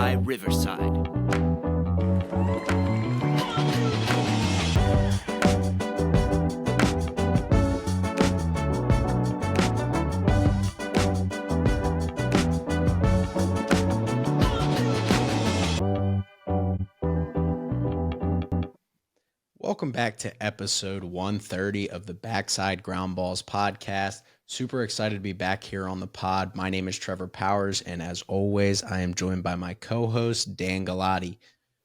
by Riverside. Welcome back to episode 130 of the Backside Groundballs podcast. Super excited to be back here on the pod. My name is Trevor Powers, and as always, I am joined by my co-host, Dan Galati.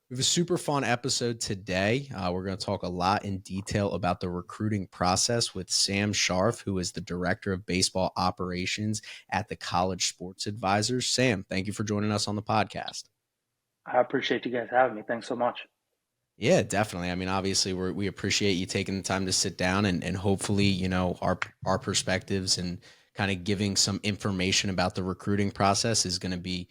We have a super fun episode today. We're going to talk a lot in detail about the recruiting process with Sam Sharf, who is the Director of Baseball Operations at the College Sports Advisors. Sam, thank you for joining us on the podcast. I appreciate you guys having me. Thanks so much. Yeah, definitely. I mean, obviously, we appreciate you taking the time to sit down and hopefully, you know, our perspectives and kind of giving some information about the recruiting process is going to be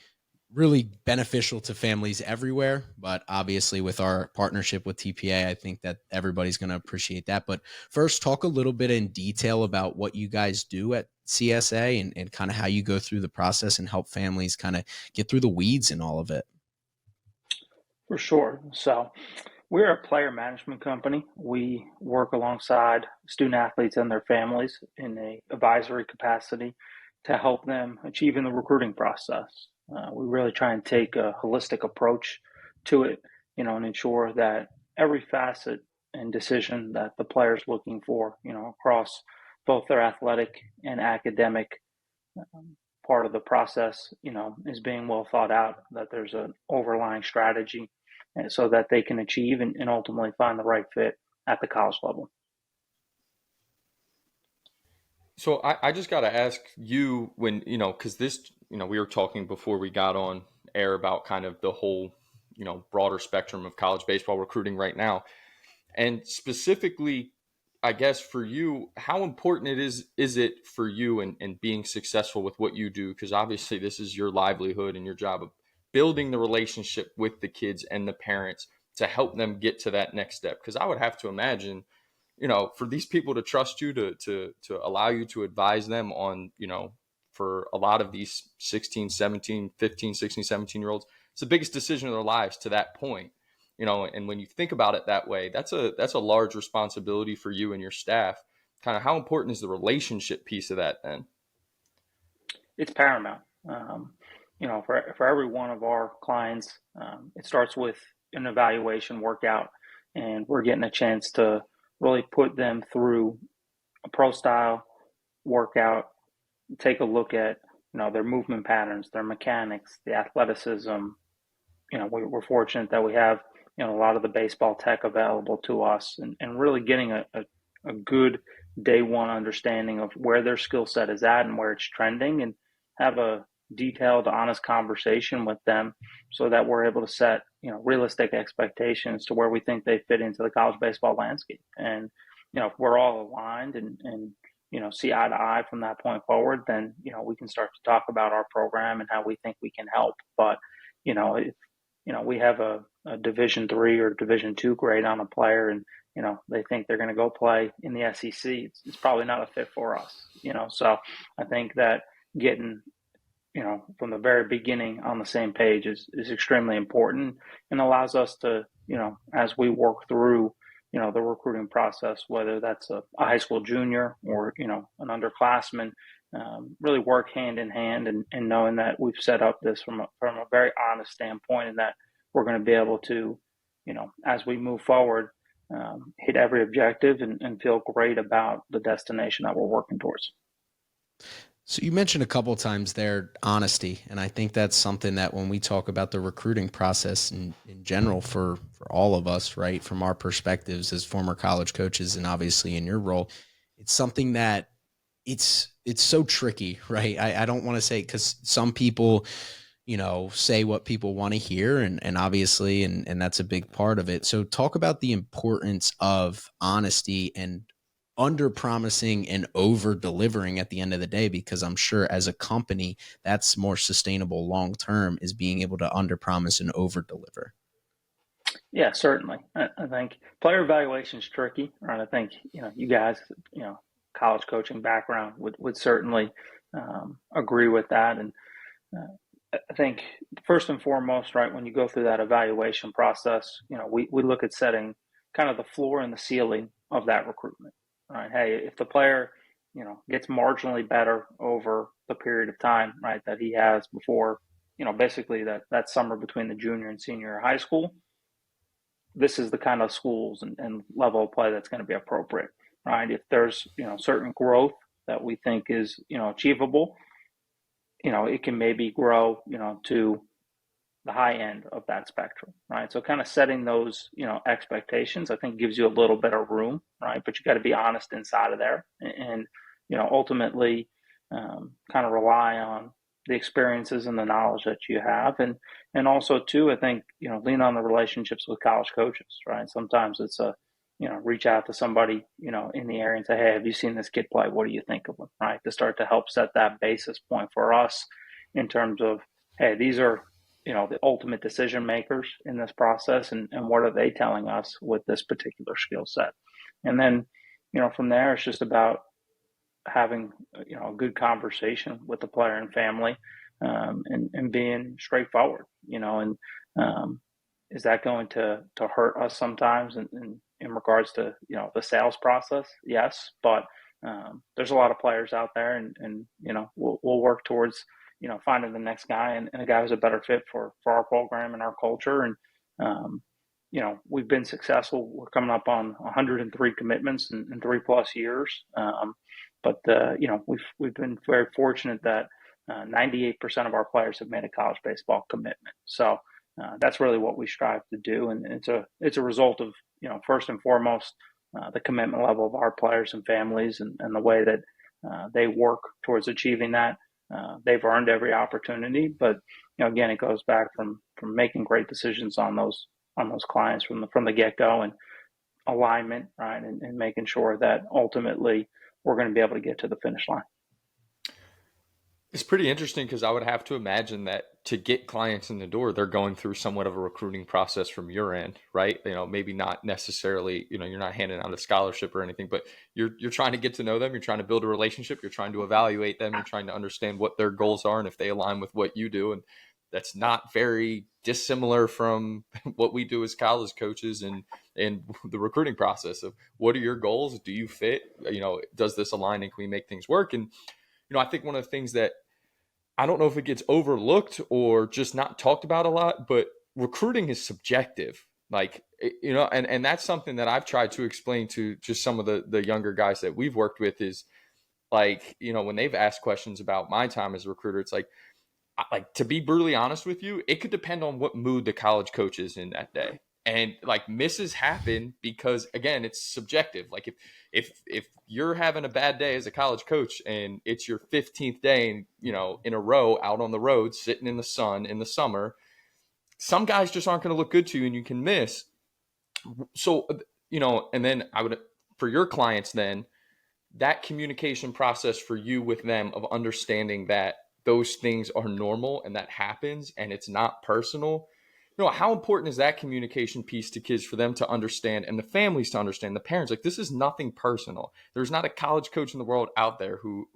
really beneficial to families everywhere. But obviously, with our partnership with TPA, I think that everybody's going to appreciate that. But first, talk a little bit in detail about what you guys do at CSA and kind of how you go through the process and help families kind of get through the weeds and all of it. For sure. So we're a player management company. We work alongside student athletes and their families in an advisory capacity to help them achieve in the recruiting process. We really try and take a holistic approach to it, you know, and ensure that every facet and decision that the player's looking for, you know, across both their athletic and academic part of the process, you know, is being well thought out, that there's an overlying strategy and so that they can achieve and ultimately find the right fit at the college level. So I just got to ask you when, you know, because this, you know, we were talking before we got on air about kind of the whole, you know, broader spectrum of college baseball recruiting right now. And specifically, I guess for you, how important is it for you and being successful with what you do? Because obviously this is your livelihood and your job of building the relationship with the kids and the parents to help them get to that next step. Because I would have to imagine, you know, for these people to trust you to allow you to advise them on, you know, for a lot of these 16, 17, 15, 16, 17-year-olds, it's the biggest decision of their lives to that point. You know, and when you think about it that way, that's a large responsibility for you and your staff. Kind of how important is the relationship piece of that then? It's paramount. You know, for every one of our clients, it starts with an evaluation workout, and we're getting a chance to really put them through a pro style workout, take a look at, you know, their movement patterns, their mechanics, the athleticism. You know, we're fortunate that we have, you know, a lot of the baseball tech available to us, and really getting a good day one understanding of where their skill set is at and where it's trending, and have a detailed, honest conversation with them so that we're able to set, you know, realistic expectations to where we think they fit into the college baseball landscape. And, you know, if we're all aligned and you know, see eye to eye from that point forward, then, you know, we can start to talk about our program and how we think we can help. But, you know, if, you know, we have a Division III or Division II grade on a player and, you know, they think they're going to go play in the SEC, it's probably not a fit for us, you know. So I think that getting, you know, from the very beginning on the same page is extremely important and allows us to, you know, as we work through, you know, the recruiting process, whether that's a high school junior or, you know, an underclassman, really work hand in hand and knowing that we've set up this from a very honest standpoint and that we're going to be able to, you know, as we move forward, hit every objective and feel great about the destination that we're working towards. So you mentioned a couple of times there, honesty. And I think that's something that when we talk about the recruiting process in general for all of us, right, from our perspectives as former college coaches and obviously in your role, it's something that it's so tricky, right? I don't want to say, because some people, you know, say what people want to hear and obviously, and that's a big part of it. So talk about the importance of honesty and under promising and over delivering at the end of the day, because I'm sure as a company that's more sustainable long term, is being able to under promise and over deliver. Yeah, certainly. I think player evaluation is tricky, right? I think, you know, you guys, you know, college coaching background would certainly agree with that. And I think first and foremost, right, when you go through that evaluation process, we look at setting kind of the floor and the ceiling of that recruitment. Right. Hey, if the player, gets marginally better over the period of time, right, that he has before, basically that summer between the junior and senior year of high school, this is the kind of schools and level of play that's going to be appropriate, right? If there's, certain growth that we think is, achievable, it can maybe grow, to the high end of that spectrum, right? So kind of setting those, expectations, I think gives you a little bit of room, right? But you got to be honest inside of there and ultimately kind of rely on the experiences and the knowledge that you have. And also too, I think, lean on the relationships with college coaches, right? Sometimes it's reach out to somebody, in the area and say, hey, have you seen this kid play? What do you think of him, right? To start to help set that basis point for us in terms of, hey, these are, the ultimate decision makers in this process, and what are they telling us with this particular skill set? And then, from there, it's just about having, a good conversation with the player and family, and being straightforward, and is that going to hurt us sometimes in regards to, the sales process? Yes, but there's a lot of players out there, and we'll work towards, finding the next guy and a guy who's a better fit for our program and our culture. And, we've been successful. We're coming up on 103 commitments in 3+ years. But we've been very fortunate that 98% of our players have made a college baseball commitment. So that's really what we strive to do. And it's a result of, first and foremost, the commitment level of our players and families and the way that they work towards achieving that. They've earned every opportunity, but again, it goes back from making great decisions on those clients from the get-go, and alignment, right, and making sure that ultimately we're going to be able to get to the finish line. It's pretty interesting because I would have to imagine that to get clients in the door, they're going through somewhat of a recruiting process from your end, right? Maybe not necessarily, you're not handing out a scholarship or anything, but you're trying to get to know them. You're trying to build a relationship. You're trying to evaluate them. You're trying to understand what their goals are and if they align with what you do. And that's not very dissimilar from what we do as college coaches and the recruiting process of what are your goals? Do you fit? Does this align and can we make things work? And, I think one of the things that I don't know if it gets overlooked or just not talked about a lot, but recruiting is subjective. Like, and that's something that I've tried to explain to just some of the younger guys that we've worked with is like, when they've asked questions about my time as a recruiter, it's like, to be brutally honest with you, it could depend on what mood the college coach is in that day. And like misses happen because again, it's subjective. Like if you're having a bad day as a college coach and it's your 15th day, in a row out on the road, sitting in the sun in the summer, some guys just aren't going to look good to you and you can miss. So, and then for your clients, then that communication process for you with them of understanding that those things are normal and that happens and it's not personal. How important is that communication piece to kids for them to understand and the families to understand, the parents, like this is nothing personal. There's not a college coach in the world out there who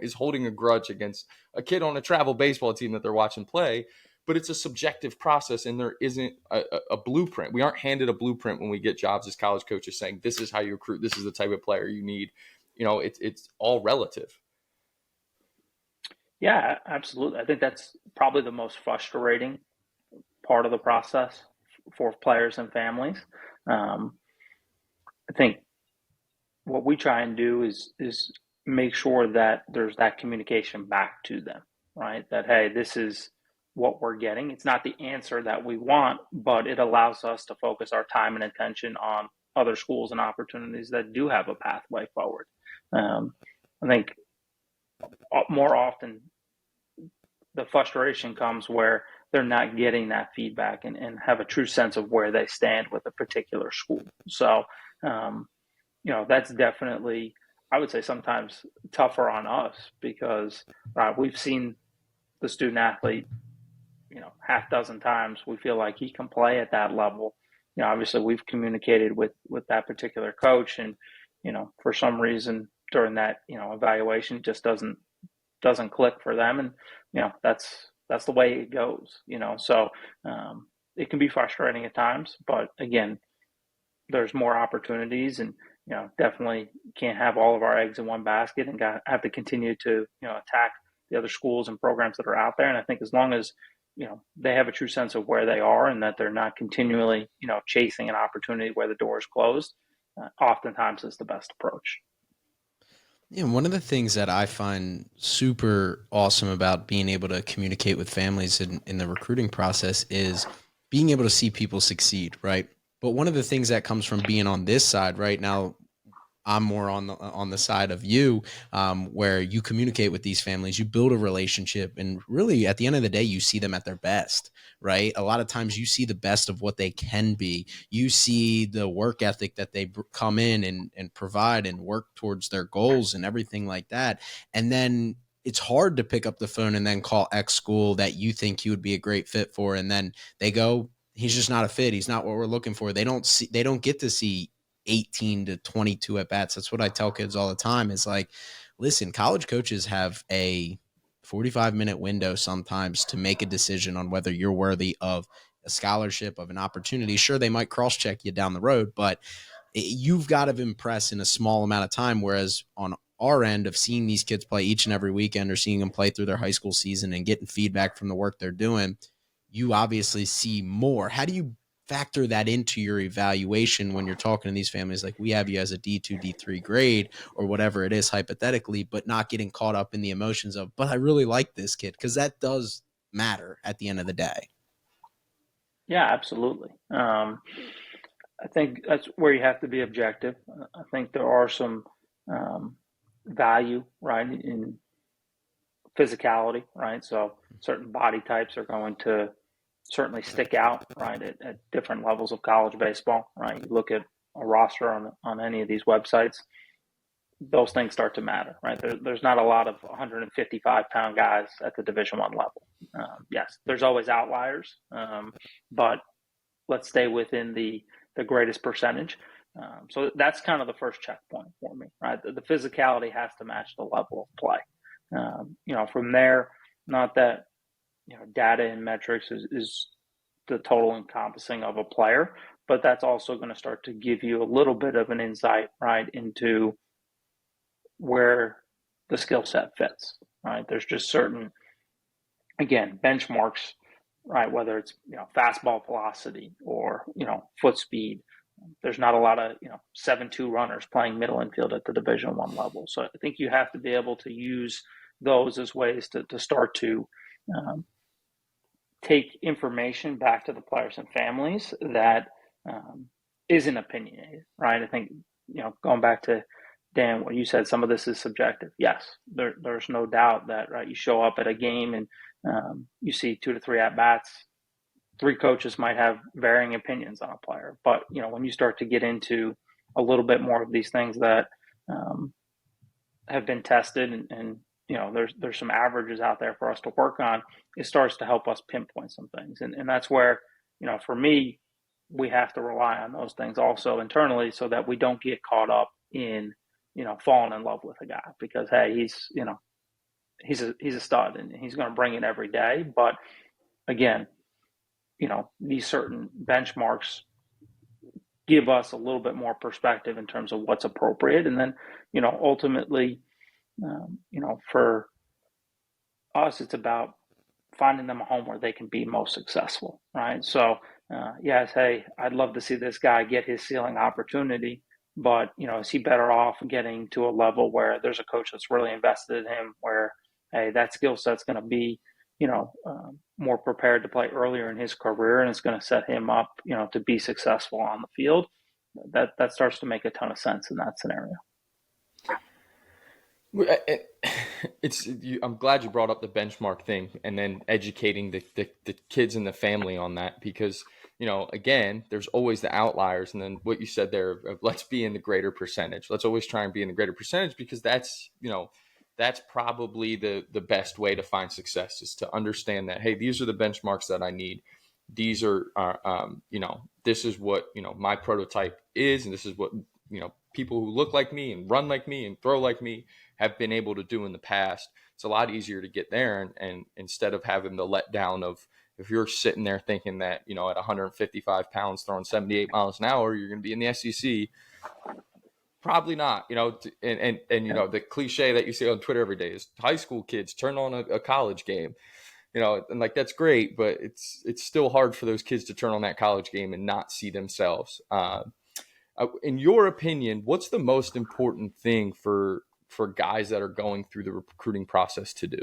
is holding a grudge against a kid on a travel baseball team that they're watching play, but it's a subjective process and there isn't a blueprint. We aren't handed a blueprint when we get jobs as college coaches saying, this is how you recruit. This is the type of player you need. It's all relative. Yeah, absolutely. I think that's probably the most frustrating part of the process for players and families. I think what we try and do is make sure that there's that communication back to them, right? That, hey, this is what we're getting. It's not the answer that we want, but it allows us to focus our time and attention on other schools and opportunities that do have a pathway forward. I think more often the frustration comes where they're not getting that feedback and have a true sense of where they stand with a particular school. So, that's definitely, I would say, sometimes tougher on us because we've seen the student athlete, half dozen times. We feel like he can play at that level. Obviously we've communicated with that particular coach and, for some reason during that, evaluation just doesn't click for them. And, that's that's the way it goes, so it can be frustrating at times, but again, there's more opportunities, and definitely can't have all of our eggs in one basket, and have to continue to attack the other schools and programs that are out there. And I think as long as they have a true sense of where they are, and that they're not continually chasing an opportunity where the door is closed, oftentimes is the best approach. Yeah, one of the things that I find super awesome about being able to communicate with families in the recruiting process is being able to see people succeed, right? But one of the things that comes from being on this side right now, I'm more on the side of you, where you communicate with these families, you build a relationship, and really at the end of the day, you see them at their best, right? A lot of times you see the best of what they can be. You see the work ethic that they come in and provide and work towards their goals and everything like that. And then it's hard to pick up the phone and then call X school that you think you would be a great fit for. And then they go, he's just not a fit. He's not what we're looking for. They don't get to see 18 to 22 at bats. That's what I tell kids all the time is like, listen, college coaches have a 45-minute window sometimes to make a decision on whether you're worthy of a scholarship, of an opportunity. Sure, they might cross-check you down the road, but you've got to impress in a small amount of time. Whereas on our end of seeing these kids play each and every weekend, or seeing them play through their high school season and getting feedback from the work they're doing, you obviously see more. How do you factor that into your evaluation when you're talking to these families? Like, we have you as a D2, D3 grade or whatever it is hypothetically, but not getting caught up in the emotions of, but I really like this kid, because that does matter at the end of the day. Yeah, absolutely. I think that's where you have to be objective. I think there are some value, right, in physicality, right? So certain body types are going to certainly stick out, right, at different levels of college baseball, right? You look at a roster on any of these websites, those things start to matter, right? There's not a lot of 155-pound guys at the Division I level. Yes, there's always outliers, but let's stay within the greatest percentage. So that's kind of the first checkpoint for me, right? The physicality has to match the level of play. From there, not that data and metrics is the total encompassing of a player, but that's also going to start to give you a little bit of an insight, right, into where the skill set fits, right? There's just certain, again, benchmarks, right? Whether it's fastball velocity or foot speed. There's not a lot of 7-2 runners playing middle infield at the Division I level. So I think you have to be able to use those as ways to start to take information back to the players and families that isn't opinionated, right? I think going back to Dan, what you said, some of this is subjective. Yes, there's no doubt that, right, you show up at a game and you see 2 to 3 at bats. 3 coaches might have varying opinions on a player, but when you start to get into a little bit more of these things that have been tested, and there's some averages out there for us to work on, it starts to help us pinpoint some things, and that's where for me, we have to rely on those things also internally, so that we don't get caught up in falling in love with a guy because, hey, he's a stud and he's going to bring it every day, but again, these certain benchmarks give us a little bit more perspective in terms of what's appropriate. And then, ultimately, for us, it's about finding them a home where they can be most successful, right? So, yes, hey, I'd love to see this guy get his ceiling opportunity, but, is he better off getting to a level where there's a coach that's really invested in him, where, hey, that skill set's going to be more prepared to play earlier in his career, and it's going to set him up, to be successful on the field. That starts to make a ton of sense in that scenario. I'm glad you brought up the benchmark thing, and then educating the kids and the family on that, because again, there's always the outliers, and then what you said there of let's be in the greater percentage. Let's always try and be in the greater percentage, because that's probably the best way to find success, is to understand that, hey, these are the benchmarks that I need. These are this is what my prototype is, and this is what people who look like me and run like me and throw like me have been able to do in the past. It's a lot easier to get there. And instead of having the letdown of, if you're sitting there thinking that, at 155 pounds throwing 78 miles an hour, you're going to be in the SEC. Probably not, and the cliche that you see on Twitter every day is high school kids turn on a college game, and like, that's great, but it's still hard for those kids to turn on that college game and not see themselves. In your opinion, what's the most important thing for guys that are going through the recruiting process to do?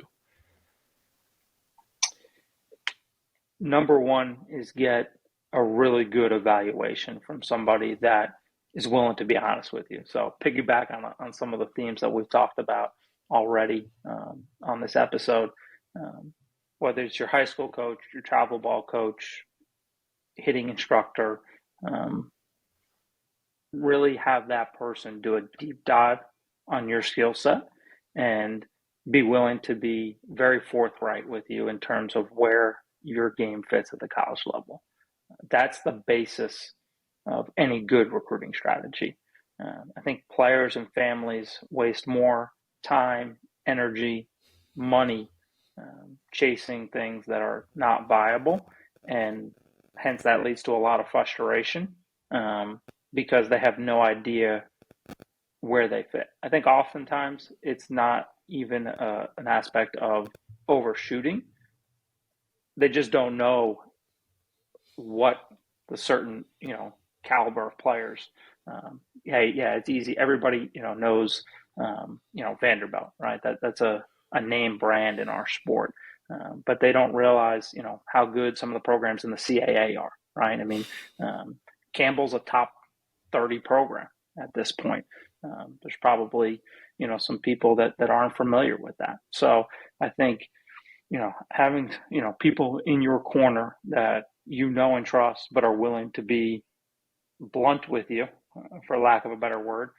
Number one is get a really good evaluation from somebody that is willing to be honest with you. So piggyback on some of the themes that we've talked about already on this episode, whether it's your high school coach, your travel ball coach, hitting instructor, really have that person do a deep dive on your skill set and be willing to be very forthright with you in terms of where your game fits at the college level. That's the basis of any good recruiting strategy. I think players and families waste more time, energy, money chasing things that are not viable, and hence that leads to a lot of frustration because they have no idea where they fit. I think oftentimes it's not even an aspect of overshooting. They just don't know what the certain, caliber of players. It's easy. Everybody, knows, Vanderbilt, right? That's a name brand in our sport. But they don't realize, how good some of the programs in the CAA are, right? I mean, Campbell's a top 30 program at this point. There's probably, some people that aren't familiar with that. So I think, having, people in your corner that and trust, but are willing to be blunt with you, for lack of a better word,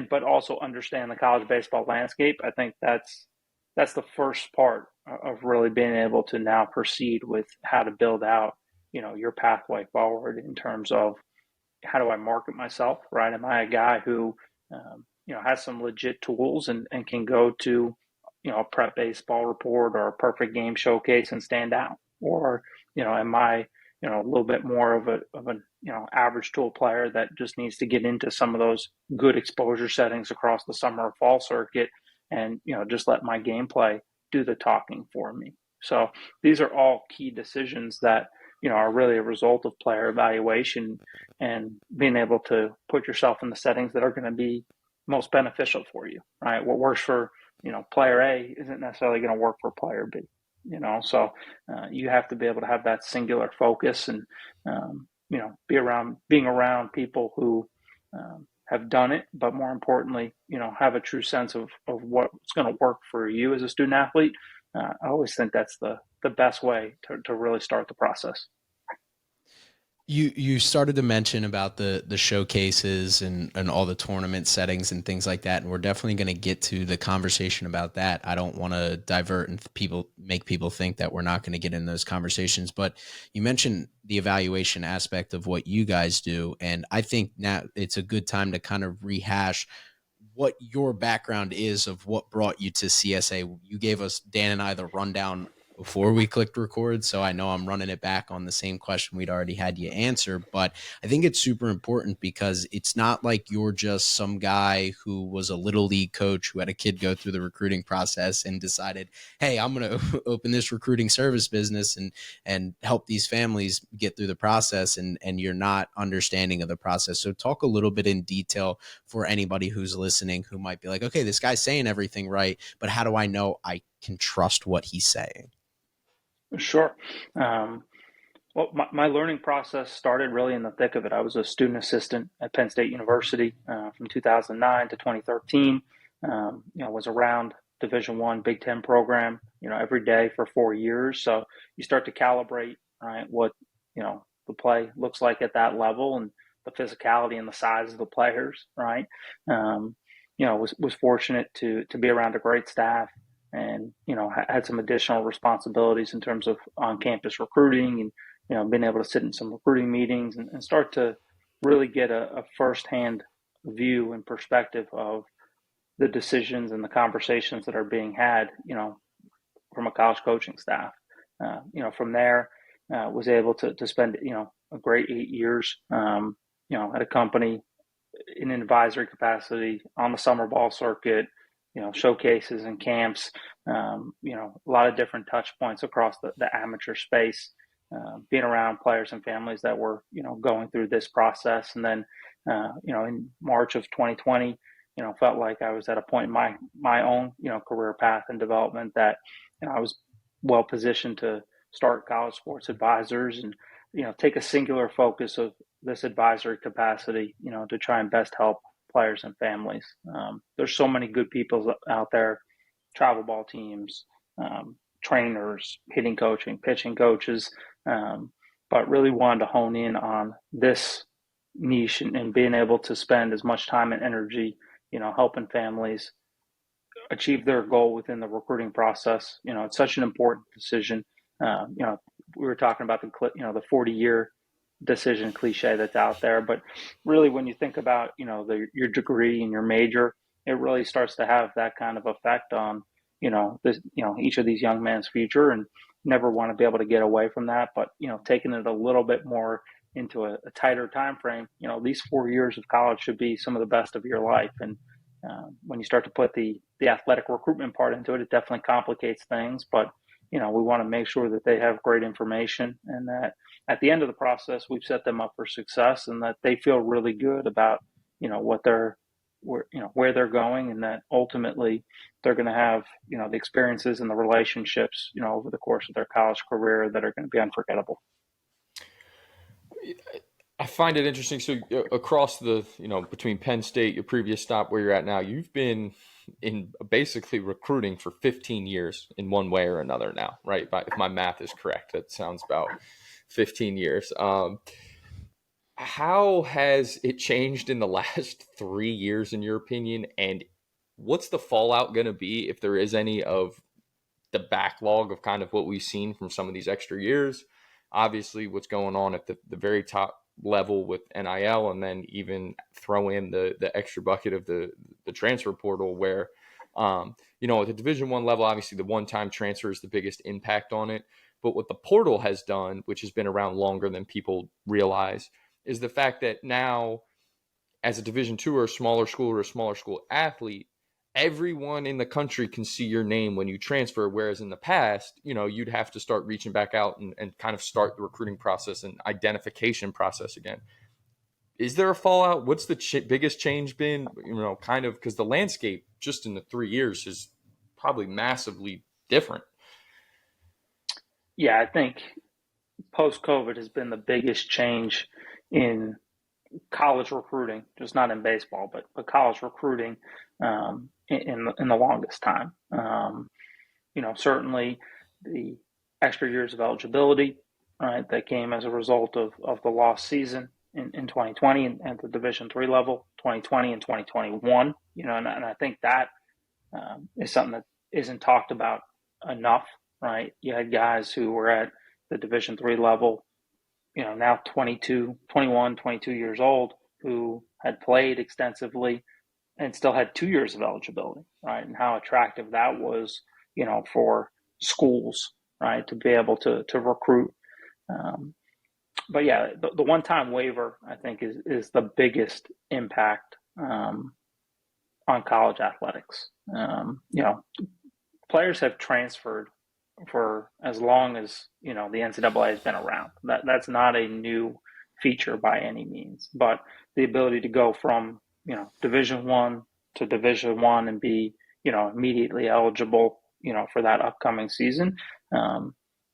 but also understand the college baseball landscape. I think that's the first part of really being able to now proceed with how to build out, your pathway forward in terms of how do I market myself, right? Am I a guy who, has some legit tools and can go to, a prep baseball report or a perfect game showcase and stand out? Or, am I, a little bit more of an average tool player that just needs to get into some of those good exposure settings across the summer or fall circuit and, just let my gameplay do the talking for me. So these are all key decisions that, are really a result of player evaluation and being able to put yourself in the settings that are going to be most beneficial for you, right? What works for, player A isn't necessarily going to work for player B, so you have to be able to have that singular focus and, being around people who have done it, but more importantly, have a true sense of what's going to work for you as a student athlete. I always think that's the best way to really start the process. You started to mention about the showcases and all the tournament settings and things like that, and we're definitely going to get to the conversation about that. I don't want to divert and make people think that we're not going to get in those conversations, but you mentioned the evaluation aspect of what you guys do, and I think now it's a good time to kind of rehash what your background is of what brought you to CSA. You gave us, Dan and I, the rundown before we clicked record, so I know I'm running it back on the same question we'd already had you answer, but I think it's super important because it's not like you're just some guy who was a little league coach who had a kid go through the recruiting process and decided, hey, I'm going to open this recruiting service business and help these families get through the process, and you're not understanding of the process. So talk a little bit in detail for anybody who's listening who might be like, okay, this guy's saying everything right, but how do I know I can trust what he's saying? Sure. Well, my learning process started really in the thick of it. I was a student assistant at Penn State University from 2009 to 2013. Was around Division I, Big Ten program, every day for 4 years. So you start to calibrate, right, what, the play looks like at that level and the physicality and the size of the players, right? Was fortunate to be around a great staff and, had some additional responsibilities in terms of on-campus recruiting and, being able to sit in some recruiting meetings and start to really get a firsthand view and perspective of the decisions and the conversations that are being had, from a college coaching staff. From there, was able to spend, a great 8 years, at a company in an advisory capacity on the summer ball circuit, showcases and camps, a lot of different touch points across the amateur space, being around players and families that were, going through this process. And then, in March of 2020, felt like I was at a point in my own, career path and development that, I was well positioned to start College Sports Advisors and, take a singular focus of this advisory capacity, to try and best help players and families. There's so many good people out there, travel ball teams, trainers, hitting coaching, pitching coaches, but really wanted to hone in on this niche and being able to spend as much time and energy, helping families achieve their goal within the recruiting process. It's such an important decision. We were talking about the 40-year decision cliche that's out there, but really when you think about, your degree and your major, it really starts to have that kind of effect on, each of these young men's future, and never want to be able to get away from that. But, taking it a little bit more into a tighter time frame, these 4 years of college should be some of the best of your life. And when you start to put the athletic recruitment part into it, it definitely complicates things. But, we want to make sure that they have great information, and that at the end of the process, we've set them up for success, and that they feel really good about, where they're going, and that ultimately they're going to have, the experiences and the relationships, over the course of their college career that are going to be unforgettable. I find it interesting. So across between Penn State, your previous stop, where you're at now, you've been in basically recruiting for 15 years in one way or another now, right? If my math is correct, that sounds about 15 years. How has it changed in the last 3 years, in your opinion? And what's the fallout going to be, if there is any, of the backlog of kind of what we've seen from some of these extra years? Obviously, what's going on at the very top level with NIL, and then even throw in the extra bucket of the transfer portal, where, at the Division I level, obviously the one-time transfer is the biggest impact on it. But what the portal has done, which has been around longer than people realize, is the fact that now, as a Division II or a smaller school athlete, everyone in the country can see your name when you transfer. Whereas in the past, you'd have to start reaching back out and kind of start the recruiting process and identification process again. Is there a fallout? What's the biggest change been? Kind of, because the landscape just in the 3 years is probably massively different. Yeah, I think post-COVID has been the biggest change in college recruiting, just not in baseball, but college recruiting in the longest time. Certainly the extra years of eligibility, right, that came as a result of the lost season in 2020 and the Division III level, 2020 and 2021. And I think that is something that isn't talked about enough, right? You had guys who were at the Division III level, now 21, 22 years old, who had played extensively and still had 2 years of eligibility, right? And how attractive that was, for schools, right, to be able to recruit. But yeah, the one-time waiver, I think, is the biggest impact on college athletics. Players have transferred for as long as, the NCAA has been around. That's not a new feature by any means, but the ability to go from, Division I to Division I and be, immediately eligible, for that upcoming season,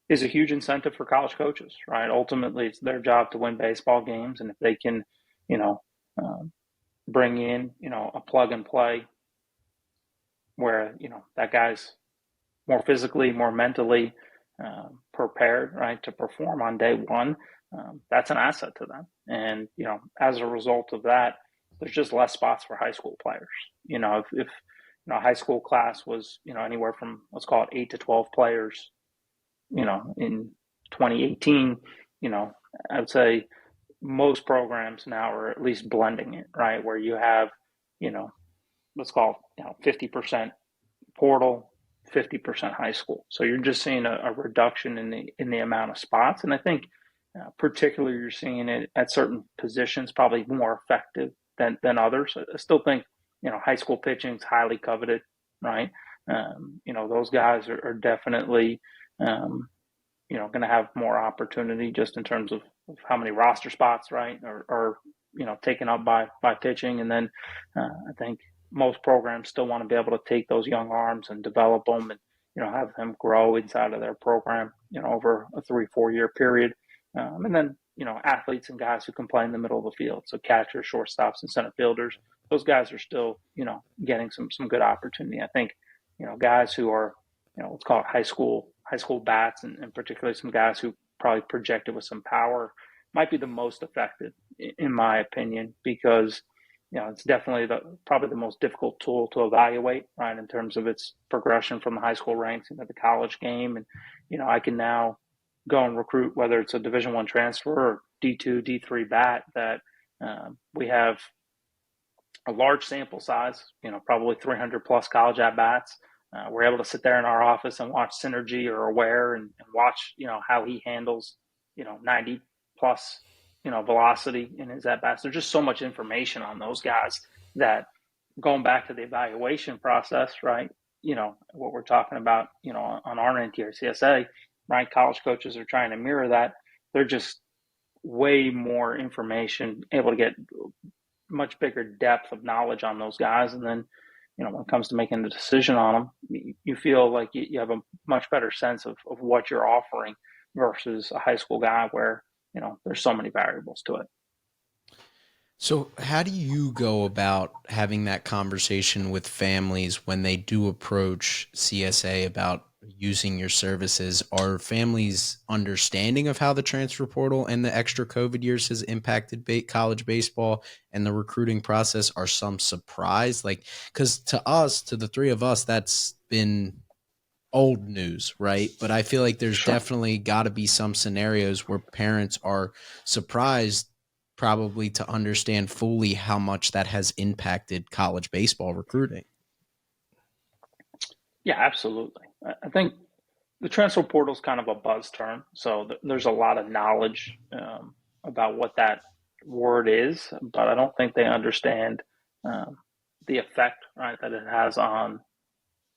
is a huge incentive for college coaches, right? Ultimately, it's their job to win baseball games. And if they can, bring in, a plug and play where, that guy's more physically, more mentally prepared, right, to perform on day one, that's an asset to them. And, as a result of that, there's just less spots for high school players. If a high school class was, anywhere from, let's call it 8 to 12 players, in 2018, I would say most programs now are at least blending it, right, where you have, let's call it, 50% portal, 50% high school. So you're just seeing a reduction in the amount of spots. And I think particularly you're seeing it at certain positions, probably more effective than others. I still think, high school pitching is highly coveted, right? Those guys are definitely, going to have more opportunity just in terms of how many roster spots, right, are taken up by pitching. And then I think most programs still want to be able to take those young arms and develop them and, have them grow inside of their program, over a 3-4 year period. And then, athletes and guys who can play in the middle of the field. So catchers, shortstops, and center fielders, those guys are still, getting some good opportunity. I think, guys who are, let's call it high school bats, and particularly some guys who probably projected with some power might be the most effective, in my opinion, because it's definitely probably the most difficult tool to evaluate, right, in terms of its progression from the high school ranks into the college game. And I can now go and recruit, whether it's a Division I transfer or D2, D3 bat, that we have a large sample size, probably 300 plus college at bats. We're able to sit there in our office and watch Synergy or Aware and watch, how he handles, 90 plus, velocity in his at bats. There's just so much information on those guys that, going back to the evaluation process, right? What we're talking about, on our end here, CSA, right? College coaches are trying to mirror that. They're just way more information, able to get much bigger depth of knowledge on those guys. And then, when it comes to making the decision on them, you feel like you have a much better sense of what you're offering versus a high school guy where, there's so many variables to it. So how do you go about having that conversation with families when they do approach CSA about using your services? Are families understanding of how the transfer portal and the extra COVID years has impacted college baseball and the recruiting process? Are some surprised? Because to the three of us, that's been old news, right? But I feel like there's definitely got to be some scenarios where parents are surprised, probably, to understand fully how much that has impacted college baseball recruiting. Yeah, absolutely. I think the transfer portal is kind of a buzz term. So there's a lot of knowledge about what that word is, but I don't think they understand the effect, right, that it has on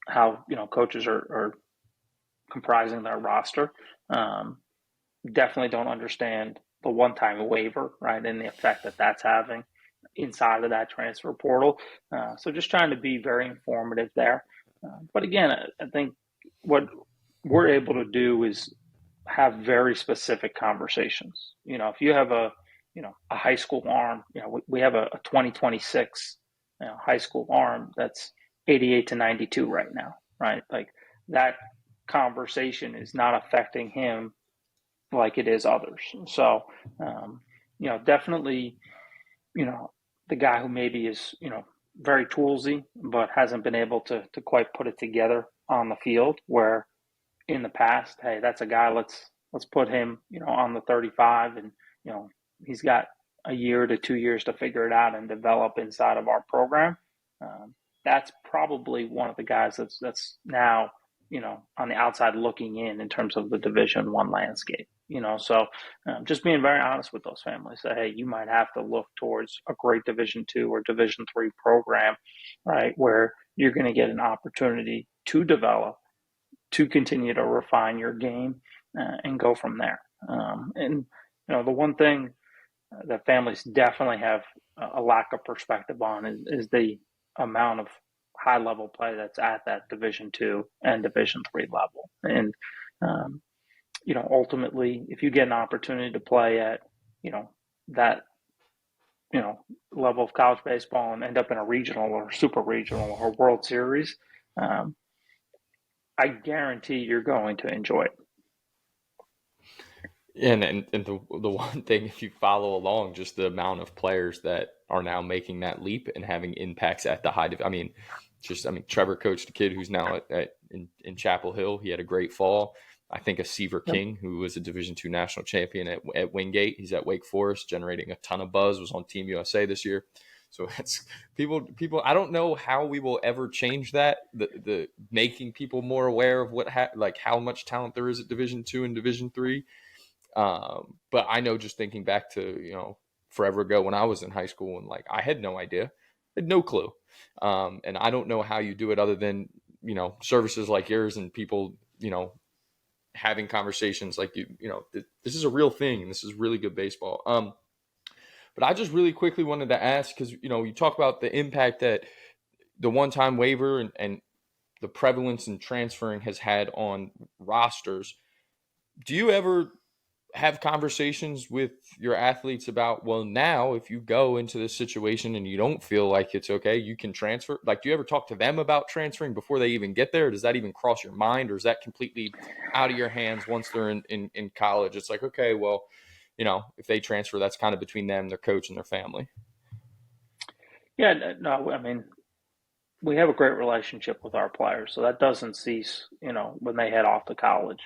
how, coaches are comprising their roster. Definitely don't understand the one-time waiver, right, and the effect that that's having inside of that transfer portal. So just trying to be very informative there. But again, I think what we're able to do is have very specific conversations. If you have a high school arm, we have a 2026 high school arm that's 88 to 92 right now, right? Like, that conversation is not affecting him like it is others. So, definitely, the guy who maybe is, very toolsy, but hasn't been able to quite put it together on the field, where in the past, hey, that's a guy, let's put him, on the 35, and, he's got a year to 2 years to figure it out and develop inside of our program. That's probably one of the guys that's now, on the outside looking in terms of the Division I landscape. So just being very honest with those families, say, hey, you might have to look towards a great Division II or Division III program, right, where you're going to get an opportunity to develop, to continue to refine your game, and go from there. And the one thing that families definitely have a lack of perspective on is the amount of high level play that's at that Division II and Division III level. And ultimately, if you get an opportunity to play at that level of college baseball and end up in a regional or super regional or World Series, I guarantee you're going to enjoy it. And the one thing, if you follow along, just the amount of players that are now making that leap and having impacts at the high. Trevor coached a kid who's now in Chapel Hill. He had a great fall. I think of Seaver King, who was a Division II national champion at Wingate. He's at Wake Forest, generating a ton of buzz, was on Team USA this year. So that's people. I don't know how we will ever change that. The making people more aware of like how much talent there is at Division II and Division III. But I know, just thinking back to, forever ago when I was in high school, and like I had no idea, I had no clue. And I don't know how you do it other than, services like yours and people, having conversations like this is a real thing and this is really good baseball. But I just really quickly wanted to ask, because, you talk about the impact that the one-time waiver and the prevalence in transferring has had on rosters. Do you ever have conversations with your athletes about, well, now if you go into this situation and you don't feel like it's okay, you can transfer? Like, do you ever talk to them about transferring before they even get there? Does that even cross your mind, or is that completely out of your hands once they're in college? It's like, okay, well, if they transfer, that's kind of between them, their coach, and their family. Yeah, no, I mean, we have a great relationship with our players, so that doesn't cease, when they head off to college.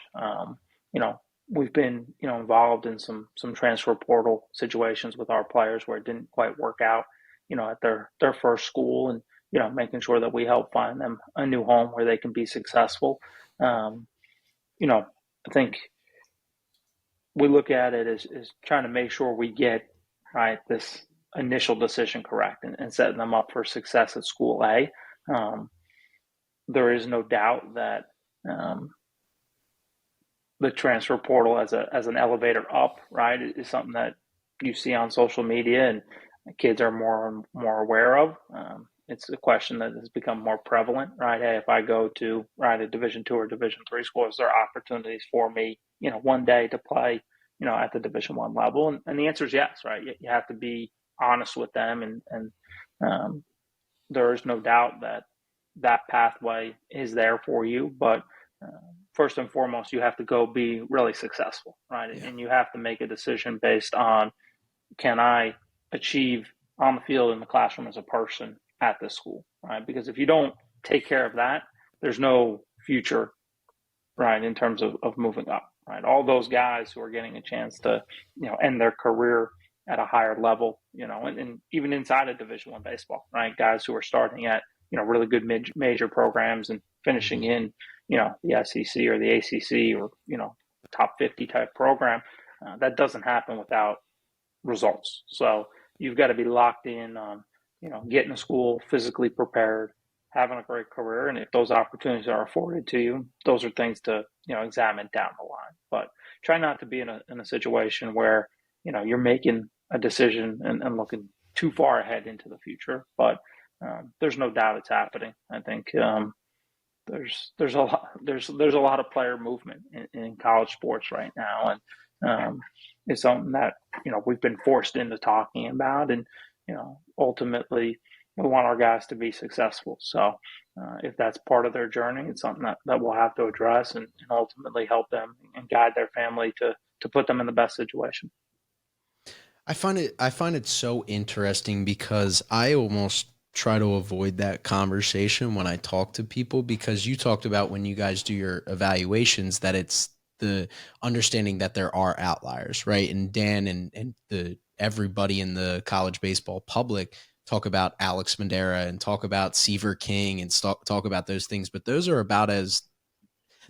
You know, we've been, involved in some transfer portal situations with our players where it didn't quite work out, at their first school, and making sure that we help find them a new home where they can be successful. Um, I think we look at it as trying to make sure we get right this initial decision correct, and setting them up for success at school A. Um, there is no doubt that um, the transfer portal as an elevator up, right, is something that you see on social media and kids are more and more aware of. It's a question that has become more prevalent, right? Hey, if I go to a Division II or Division III school, is there opportunities for me, one day to play, at the Division I level? And the answer is yes, right? You have to be honest with them, and there is no doubt that pathway is there for you, but first and foremost, you have to go be really successful, right? Yeah. And you have to make a decision based on, can I achieve on the field in the classroom as a person at this school, right? Because if you don't take care of that, there's no future, right, in terms of moving up, right? All those guys who are getting a chance to, end their career at a higher level, and even inside of Division I baseball, right? Guys who are starting at, really good major programs and finishing in, the SEC or the ACC or, top 50 type program. That doesn't happen without results. So you've got to be locked in on, getting to school, physically prepared, having a great career. And if those opportunities are afforded to you, those are things to, examine down the line. But try not to be in a situation where, you're making a decision and looking too far ahead into the future. But there's no doubt it's happening. I think there's a lot of player movement in college sports right now, and it's something that we've been forced into talking about, and ultimately we want our guys to be successful. So if that's part of their journey, it's something that we'll have to address, and ultimately help them and guide their family to put them in the best situation. I find it so interesting because I almost try to avoid that conversation when I talk to people, because you talked about when you guys do your evaluations that it's the understanding that there are outliers, right? And Dan and the everybody in the college baseball public talk about Alex Madera and talk about Seaver King and talk about those things, but those are about as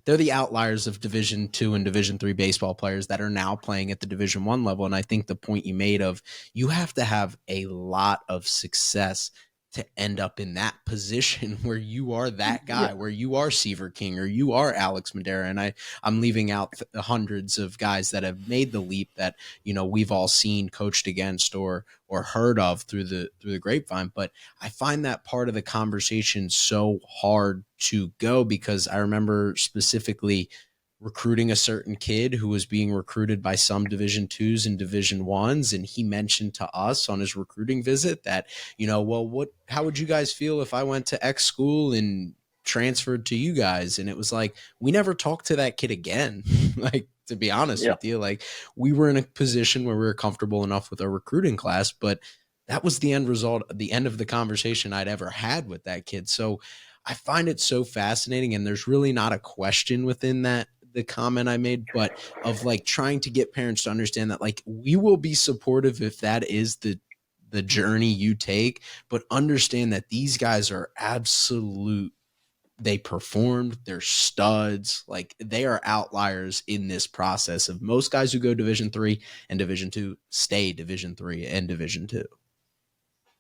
they're the outliers of Division II and Division III baseball players that are now playing at the Division I level. And I think the point you made of you have to have a lot of success to end up in that position where you are that guy, Yeah. where you are Seaver King or you are Alex Madera. And I'm leaving out the hundreds of guys that have made the leap that, we've all seen, coached against, or heard of through the grapevine. But I find that part of the conversation so hard to go, because I remember specifically recruiting a certain kid who was being recruited by some Division IIs and Division Is, and he mentioned to us on his recruiting visit that, well, how would you guys feel if I went to X school and transferred to you guys? And it was like, we never talked to that kid again. Like, to be honest Yeah. with you, like, we were in a position where we were comfortable enough with our recruiting class, but that was the end result, the end of the conversation I'd ever had with that kid. So I find it so fascinating, and there's really not a question within the comment I made, but of like trying to get parents to understand that, like, we will be supportive if that is the journey you take, but understand that these guys are absolute. They performed, they're studs. Like, they are outliers in this process of most guys who go Division III and Division II stay Division III and Division II.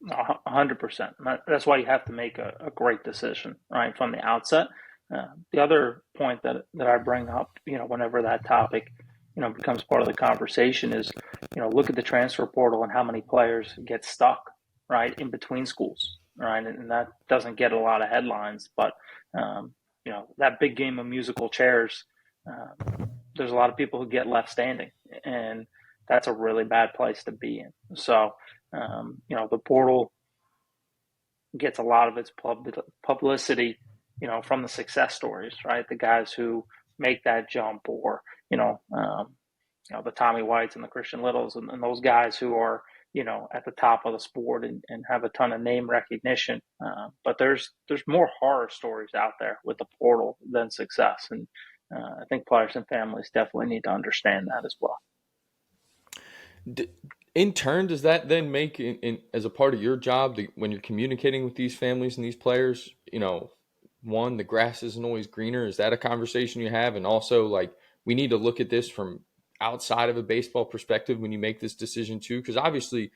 100%. That's why you have to make a great decision right from the outset. The other point that I bring up, whenever that topic, becomes part of the conversation is, look at the transfer portal and how many players get stuck right in between schools, right, and that doesn't get a lot of headlines, but that big game of musical chairs, there's a lot of people who get left standing, and that's a really bad place to be in. So, the portal gets a lot of its publicity, from the success stories, right? The guys who make that jump, or the Tommy Whites and the Christian Littles, and those guys who are at the top of the sport and have a ton of name recognition. But there's more horror stories out there with the portal than success, and I think players and families definitely need to understand that as well. In turn, does that then make, as a part of your job, when you're communicating with these families and these players, one, the grass isn't always greener? Is that a conversation you have? And also, like, we need to look at this from outside of a baseball perspective when you make this decision too, because obviously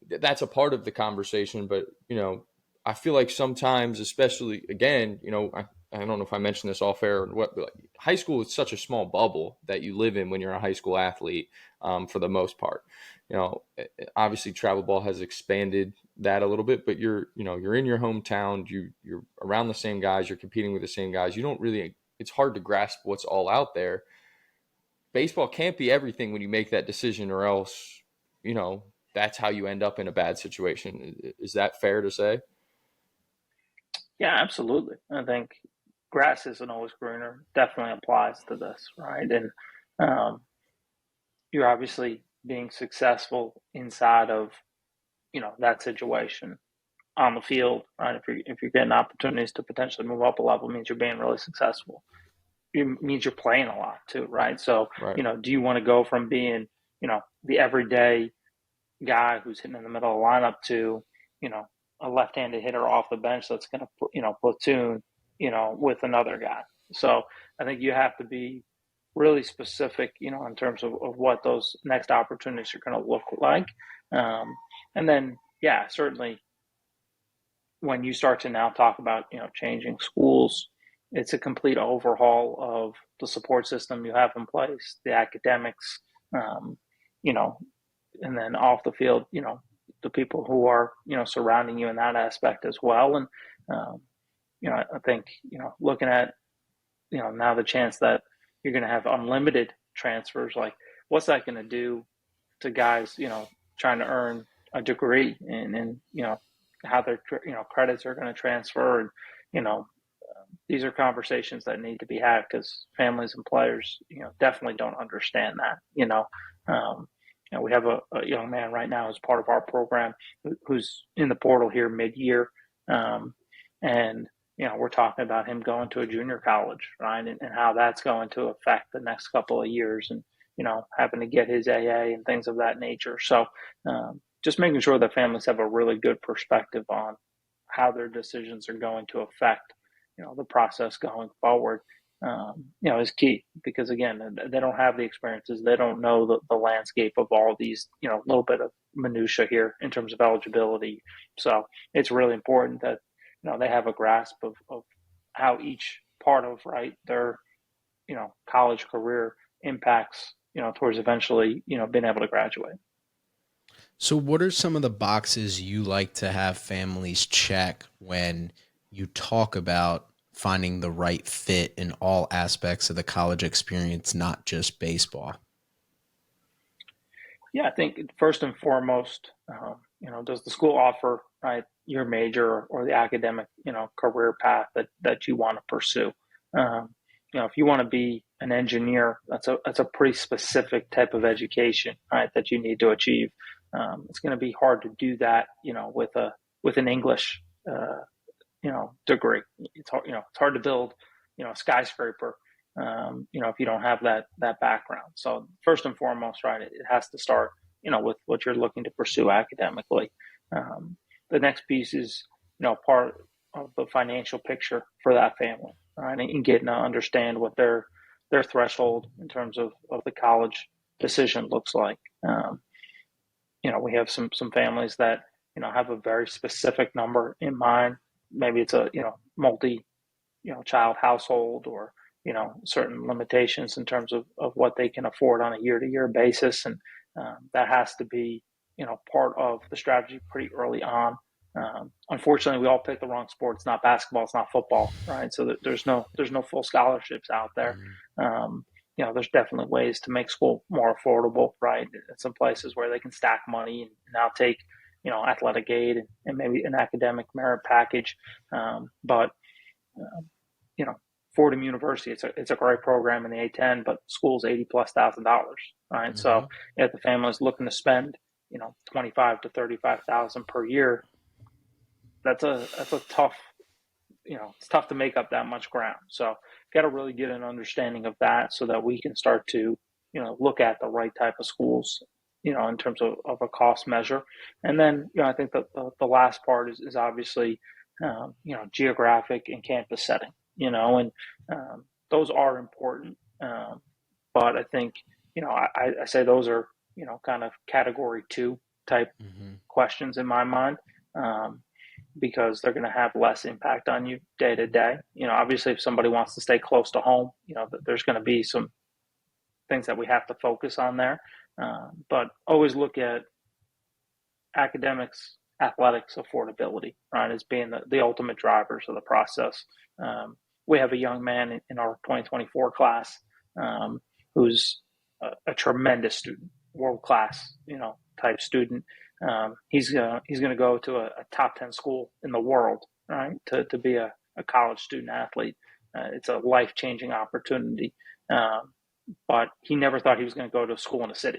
that's a part of the conversation. But, I feel like sometimes, especially, again, I don't know if I mentioned this off air or what, but like, high school is such a small bubble that you live in when you're a high school athlete, for the most part. Obviously travel ball has expanded that a little bit, but you're in your hometown, you're around the same guys, you're competing with the same guys. It's hard to grasp what's all out there. Baseball can't be everything when you make that decision, or else, that's how you end up in a bad situation. Is that fair to say? Yeah, absolutely. I think grass isn't always greener definitely applies to this, right? And you're obviously being successful inside of that situation on the field, right? If you're getting opportunities to potentially move up a level, it means you're being really successful. It means you're playing a lot too, right? So, Right. Do you want to go from being the everyday guy who's hitting in the middle of the lineup to a left-handed hitter off the bench that's going to platoon with another guy? So I think you have to be really specific, in terms of what those next opportunities are going to look like. And then, yeah, certainly when you start to now talk about, changing schools, it's a complete overhaul of the support system you have in place, the academics, and then off the field, the people who are, surrounding you in that aspect as well. And, I think, looking at, now the chance that you're going to have unlimited transfers, like what's that going to do to guys, trying to earn a degree, and how their, credits are going to transfer. And, these are conversations that need to be had, because families and players, definitely don't understand that. We have a young man right now as part of our program who's in the portal here mid-year, and we're talking about him going to a junior college, right, and how that's going to affect the next couple of years, and having to get his AA and things of that nature. So just making sure that families have a really good perspective on how their decisions are going to affect the process going forward, is key, because again, they don't have the experiences. They don't know the landscape of all these, little bit of minutia here in terms of eligibility. So it's really important that, they have a grasp of how each part of, right, their, college career impacts, towards eventually, being able to graduate. So what are some of the boxes you like to have families check when you talk about finding the right fit in all aspects of the college experience, not just baseball? Yeah, I think first and foremost, does the school offer, right, your major or the academic, career path that you want to pursue? If you want to be an engineer, that's a pretty specific type of education, right, that you need to achieve. It's going to be hard to do that, with an English, degree. It's hard, it's hard to build, a skyscraper, if you don't have that background. So first and foremost, right, it has to start, with what you're looking to pursue academically. The next piece is, part of the financial picture for that family, right? And getting to understand what their threshold in terms of the college decision looks like. We have some families that, have a very specific number in mind. Maybe it's a, multi, child household, or, certain limitations in terms of what they can afford on a year-to-year basis. And that has to be, part of the strategy pretty early on. Unfortunately, we all pick the wrong sport. It's not basketball. It's not football, right? So there's no full scholarships out there. There's definitely ways to make school more affordable, right? In some places where they can stack money and now take, athletic aid and maybe an academic merit package. But Fordham University, it's a great program in the A10, but school's $80,000+, right? Mm-hmm. So if the family's looking to spend, $25,000 to $35,000 per year, that's a tough, it's tough to make up that much ground. So got to really get an understanding of that so that we can start to, look at the right type of schools, in terms of a cost measure. And then, I think that the last part is obviously, geographic and campus setting, and those are important. But I think, I say those are, kind of category 2 type questions in my mind. Because they're going to have less impact on you day to day. Obviously, if somebody wants to stay close to home, there's going to be some things that we have to focus on there. But always look at academics, athletics, affordability, right, as being the ultimate drivers of the process. We have a young man in our 2024 class who's a tremendous student, world-class, type student. He's going to go to a top 10 school in the world, right, to be a college student athlete. It's a life-changing opportunity. But he never thought he was going to go to school in a city.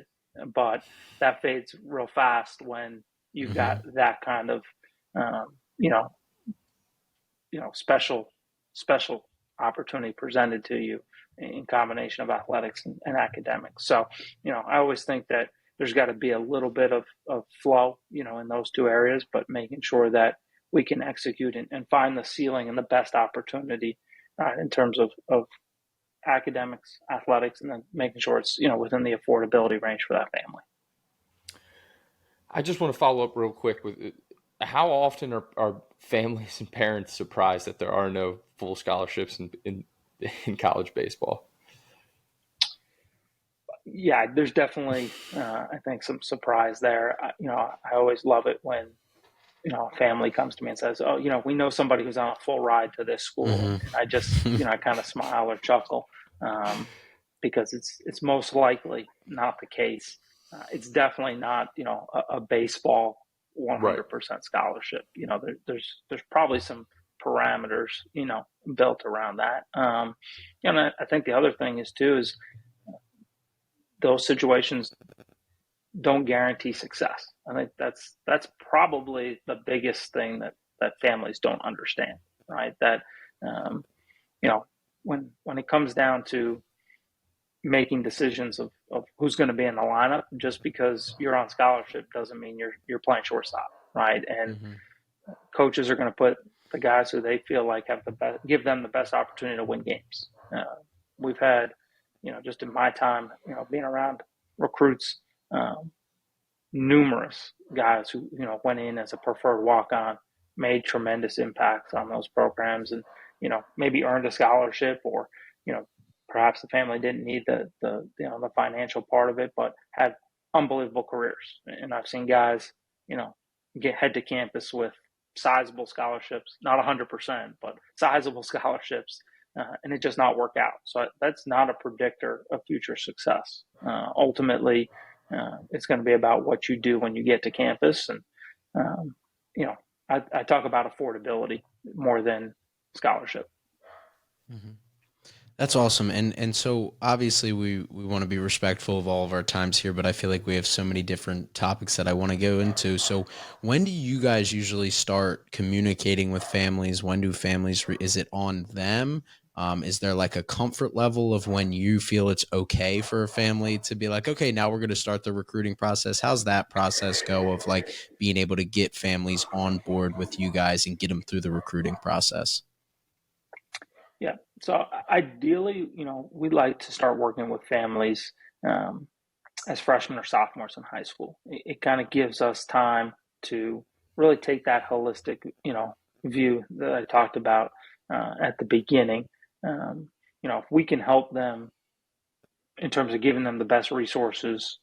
But that fades real fast when you've got that kind of, special opportunity presented to you in combination of athletics and academics. So, I always think that there's got to be a little bit of flow, in those two areas, but making sure that we can execute and find the ceiling and the best opportunity in terms of academics, athletics, and then making sure it's, within the affordability range for that family. I just want to follow up real quick with how often are families and parents surprised that there are no full scholarships in college baseball? Yeah, there's definitely, I think, some surprise there. I always love it when, a family comes to me and says, oh, we know somebody who's on a full ride to this school. And I just, I kind of smile or chuckle because it's most likely not the case. It's definitely not, a baseball 100% scholarship. There's probably some parameters, built around that. And I think the other thing is those situations don't guarantee success. I think that's probably the biggest thing that families don't understand, right? That, when it comes down to making decisions of who's going to be in the lineup, just because you're on scholarship doesn't mean you're playing shortstop, right? And coaches are going to put the guys who they feel like have give them the best opportunity to win games. We've had, just in my time, being around recruits, numerous guys who, went in as a preferred walk-on, made tremendous impacts on those programs and, maybe earned a scholarship or, perhaps the family didn't need the financial part of it, but had unbelievable careers. And I've seen guys, head to campus with sizable scholarships, not 100%, but sizable scholarships, and it just not work out. So that's not a predictor of future success. Ultimately, it's going to be about what you do when you get to campus. And, I talk about affordability more than scholarship. Mm-hmm. That's awesome. And so obviously we want to be respectful of all of our times here, but I feel like we have so many different topics that I want to go into. So when do you guys usually start communicating with families? When do families, is it on them? Is there like a comfort level of when you feel it's okay for a family to be like, okay, now we're going to start the recruiting process? How's that process go of like being able to get families on board with you guys and get them through the recruiting process? Yeah. So ideally, we'd like to start working with families as freshmen or sophomores in high school. It kind of gives us time to really take that holistic, view that I talked about at the beginning. If we can help them in terms of giving them the best resources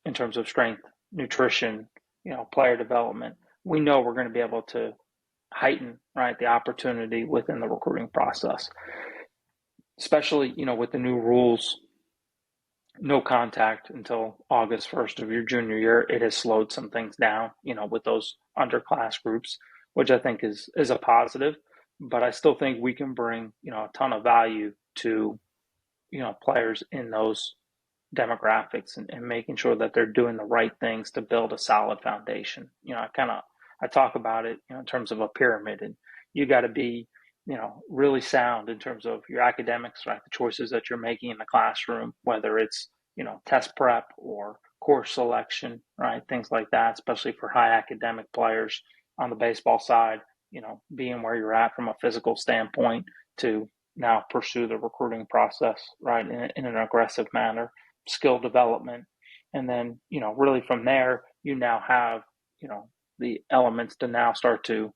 in terms of strength, nutrition, player development, we know we're going to be able to heighten, right, the opportunity within the recruiting process, especially, with the new rules, no contact until August 1st of your junior year. It has slowed some things down, with those underclass groups, which I think is a positive. But I still think we can bring, a ton of value to, players in those demographics, and making sure that they're doing the right things to build a solid foundation. I talk about it, in terms of a pyramid, and you got to be, really sound in terms of your academics, right? The choices that you're making in the classroom, whether it's, test prep or course selection, right? Things like that, especially for high academic players on the baseball side, being where you're at from a physical standpoint to now pursue the recruiting process, right? In an aggressive manner, skill development. And then, really from there, you now have, the elements to now start to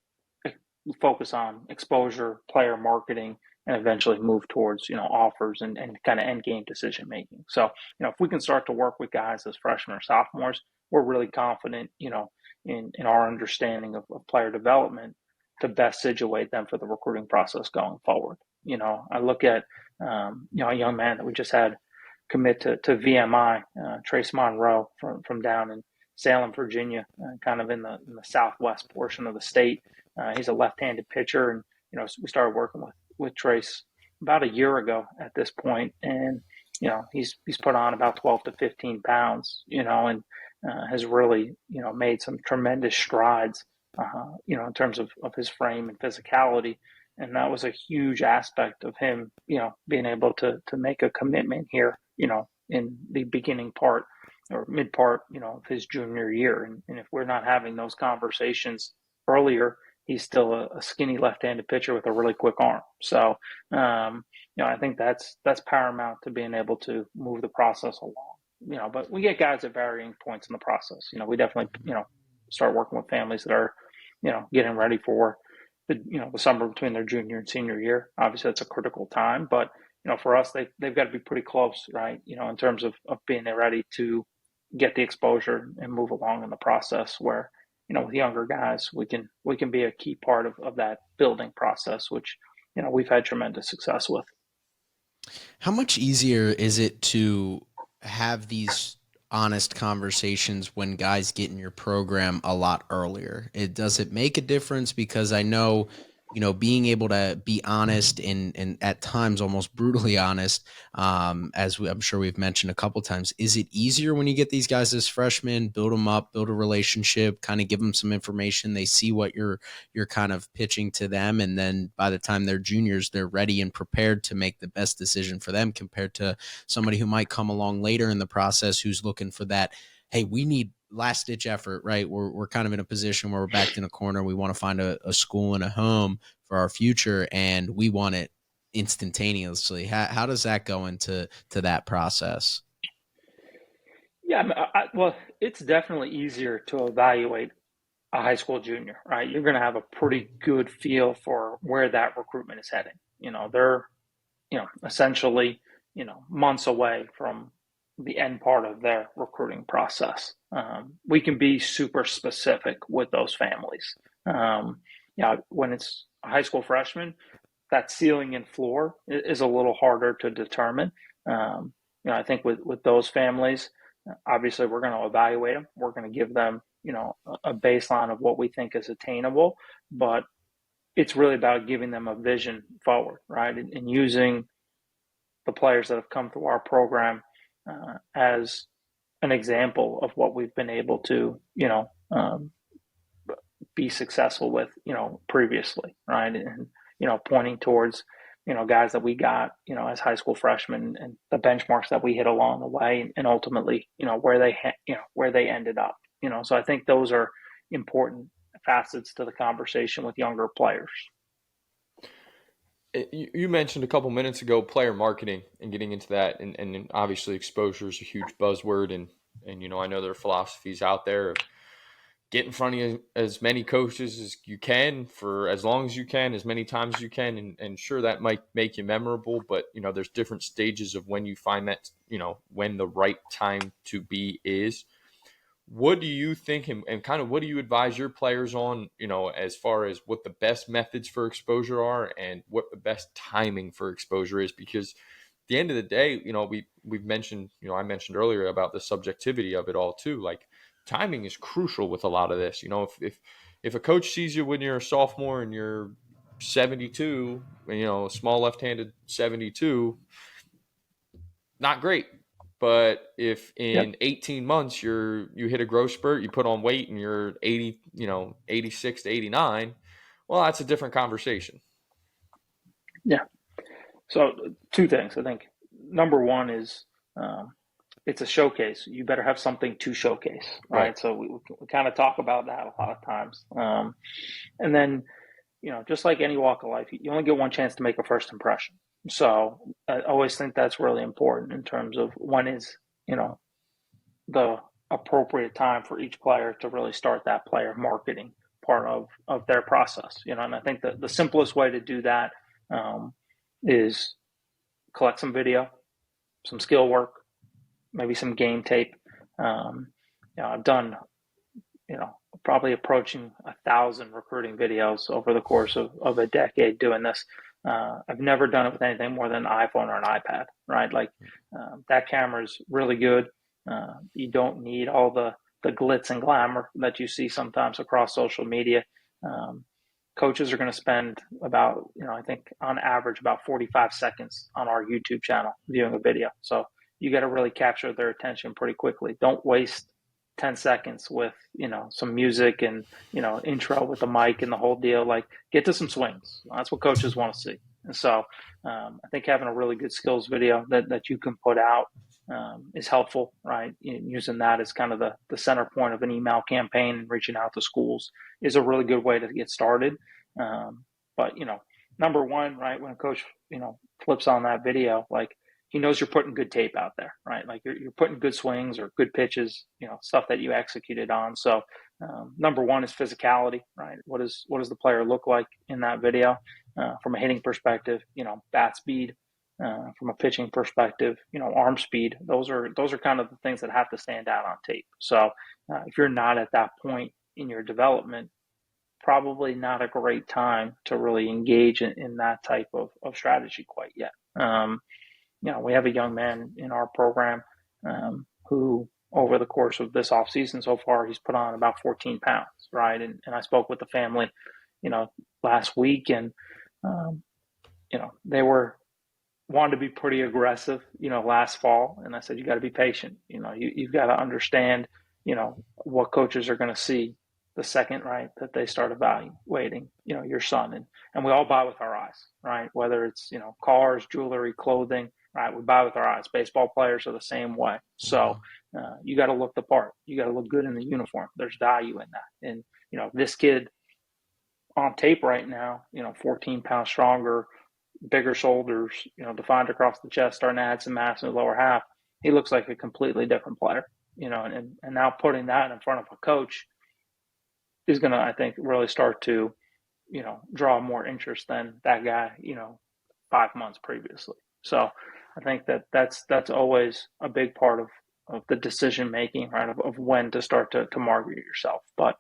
focus on exposure, player marketing, and eventually move towards, offers and kind of end game decision making. So, if we can start to work with guys as freshmen or sophomores, we're really confident, in our understanding of player development to best situate them for the recruiting process going forward. I look at, a young man that we just had commit to VMI, Trace Monroe from down in Salem, Virginia, kind of in the southwest portion of the state. He's a left-handed pitcher, and we started working with Trace about a year ago at this point, and he's put on about 12 to 15 pounds, and has really made some tremendous strides, in terms of his frame and physicality. And that was a huge aspect of him, being able to make a commitment here, in the beginning part or mid part, of his junior year. And if we're not having those conversations earlier, he's still a skinny left-handed pitcher with a really quick arm. So, I think that's paramount to being able to move the process along. But we get guys at varying points in the process. We definitely, start working with families that are, getting ready for the summer between their junior and senior year. Obviously, that's a critical time, but for us, they've got to be pretty close, right? In terms of being ready to get the exposure and move along in the process. Where with younger guys, we can be a key part of that building process, which we've had tremendous success with. How much easier is it to have these honest conversations when guys get in your program a lot earlier? Does it make a difference? Because I know, being able to be honest and at times almost brutally honest, I'm sure we've mentioned a couple times, is it easier when you get these guys as freshmen, build them up, build a relationship, kind of give them some information, they see what you're kind of pitching to them, and then by the time they're juniors, they're ready and prepared to make the best decision for them compared to somebody who might come along later in the process who's looking for that, hey, we need last ditch effort, right? We're kind of in a position where we're backed in a corner. We want to find a school and a home for our future, and we want it instantaneously. How does that go into that process? Yeah, well, it's definitely easier to evaluate a high school junior, right? You're going to have a pretty good feel for where that recruitment is heading. They're, essentially, months away from the end part of their recruiting process. We can be super specific with those families. When it's a high school freshman, that ceiling and floor is a little harder to determine. I think with those families, obviously we're going to evaluate them. We're going to give them, a baseline of what we think is attainable, but it's really about giving them a vision forward, right? And using the players that have come through our program as an example of what we've been able to, be successful with, previously, right? And, pointing towards, guys that we got, as high school freshmen, and the benchmarks that we hit along the way, and ultimately, where they ended up. So I think those are important facets to the conversation with younger players. You mentioned a couple minutes ago player marketing and getting into that, and obviously exposure is a huge buzzword, and I know there are philosophies out there of get in front of as many coaches as you can for as long as you can, as many times as you can, and sure, that might make you memorable, but there's different stages of when you find that when the right time to be is. What do you think, and kind of what do you advise your players on, as far as what the best methods for exposure are and what the best timing for exposure is? Because at the end of the day, we've mentioned, I mentioned earlier about the subjectivity of it all too. Like timing is crucial with a lot of this. If a coach sees you when you're a sophomore and you're 72, a small left-handed 72, not great. But if in Yep. 18 months you hit a growth spurt, you put on weight and you're 80, 86 to 89, well, that's a different conversation. Yeah. So two things. I think number one is it's a showcase. You better have something to showcase, right? Right. So we kind of talk about that a lot of times. And then, just like any walk of life, you only get one chance to make a first impression. So I always think that's really important in terms of when is, the appropriate time for each player to really start that player marketing part of their process. And I think that the simplest way to do that is collect some video, some skill work, maybe some game tape. I've done, probably approaching 1,000 recruiting videos over the course of a decade doing this. I've never done it with anything more than an iPhone or an iPad, right? Like that camera is really good. You don't need all the glitz and glamour that you see sometimes across social media. Coaches are going to spend about, I think on average about 45 seconds on our YouTube channel viewing a video. So you got to really capture their attention pretty quickly. Don't waste 10 seconds with, some music and, intro with the mic and the whole deal. Like get to some swings. That's what coaches want to see. And so I think having a really good skills video that you can put out is helpful, right? Using that as kind of the center point of an email campaign and reaching out to schools is a really good way to get started. But, number one, right, when a coach, flips on that video, like he knows you're putting good tape out there, right? Like you're putting good swings or good pitches, stuff that you executed on. So number one is physicality, right? What does the player look like in that video from a hitting perspective? Bat speed, from a pitching perspective, arm speed. Those are kind of the things that have to stand out on tape. So if you're not at that point in your development, probably not a great time to really engage in that type of strategy quite yet. We have a young man in our program who over the course of this off season so far, he's put on about 14 pounds, right? And I spoke with the family, last week, and they wanted to be pretty aggressive, last fall. And I said, you got to be patient. You've got to understand, what coaches are going to see the second, right, that they start evaluating, your son. And we all buy with our eyes, right? Whether it's, cars, jewelry, clothing, right? We buy with our eyes. Baseball players are the same way. So you got to look the part. You got to look good in the uniform. There's value in that. And, this kid on tape right now, 14 pounds stronger, bigger shoulders, defined across the chest, starting to add some mass in the lower half. He looks like a completely different player, and now putting that in front of a coach is going to, I think, really start to, draw more interest than that guy, 5 months previously. So I think that's always a big part of the decision making, right, of when to start to market yourself. But